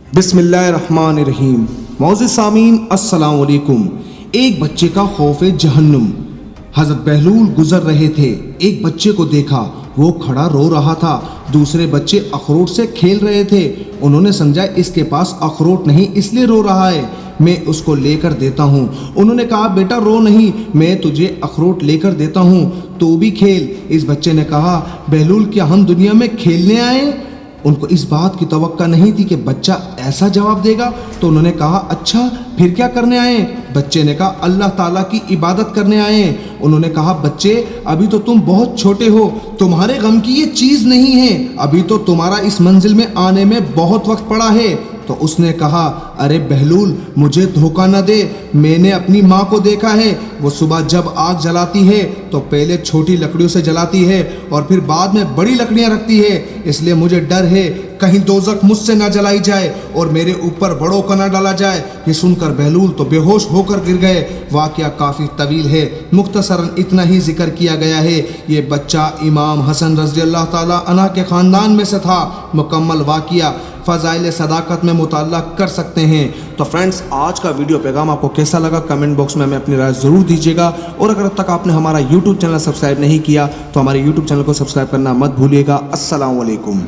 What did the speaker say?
बिस्मिल्लाहिर्रहमानिर्रहीम। मौज़िज़ सामीन अस्सलाम वालेकुम। एक बच्चे का खौफ जहन्नुम। हज़रत बहलूल गुजर रहे थे, एक बच्चे को देखा, वो खड़ा रो रहा था। दूसरे बच्चे अखरोट से खेल रहे थे। उन्होंने समझा इसके पास अखरोट नहीं इसलिए रो रहा है, मैं उसको लेकर देता हूँ। उन्होंने कहा बेटा रो नहीं, मैं तुझे अखरोट लेकर देता हूँ, तो भी खेल। इस बच्चे ने कहा बहलूल क्या हम दुनिया में खेलने आए? उनको इस बात की तवक्का नहीं थी कि बच्चा ऐसा जवाब देगा, तो उन्होंने कहा अच्छा फिर क्या करने आए? बच्चे ने कहा अल्लाह ताला की इबादत करने आए हैं। उन्होंने कहा बच्चे अभी तो तुम बहुत छोटे हो, तुम्हारे गम की ये चीज़ नहीं है, अभी तो तुम्हारा इस मंजिल में आने में बहुत वक्त पड़ा है। तो उसने कहा अरे बहलूल मुझे धोखा न दे, मैंने अपनी माँ को देखा है, वो सुबह जब आग जलाती है तो पहले छोटी लकड़ियों से जलाती है और फिर बाद में बड़ी लकड़ियाँ रखती है, इसलिए मुझे डर है कहीं दोज़ख मुझसे ना जलाई जाए और मेरे ऊपर बड़ों का ना डाला जाए। ये सुनकर बहलूल तो बेहोश होकर गिर गए। वाक़या काफ़ी तवील है, मुख्तसरन इतना ही जिक्र किया गया है। ये बच्चा इमाम हसन रज़ी अल्लाह ताला अन्हु के ख़ानदान में से था। मुकम्मल वाक़या फ़ज़ाइल सदाकत में मुताल्ला कर सकते हैं। तो फ्रेंड्स आज का वीडियो पैगाम आपको कैसा लगा कमेंट बॉक्स में हमें अपनी राय ज़रूर दीजिएगा, और अगर अब तक आपने हमारा यूट्यूब चैनल सब्सक्राइब नहीं किया तो हमारे यूट्यूब चैनल को सब्सक्राइब करना मत भूलिएगा। अस्सलाम वालेकुम।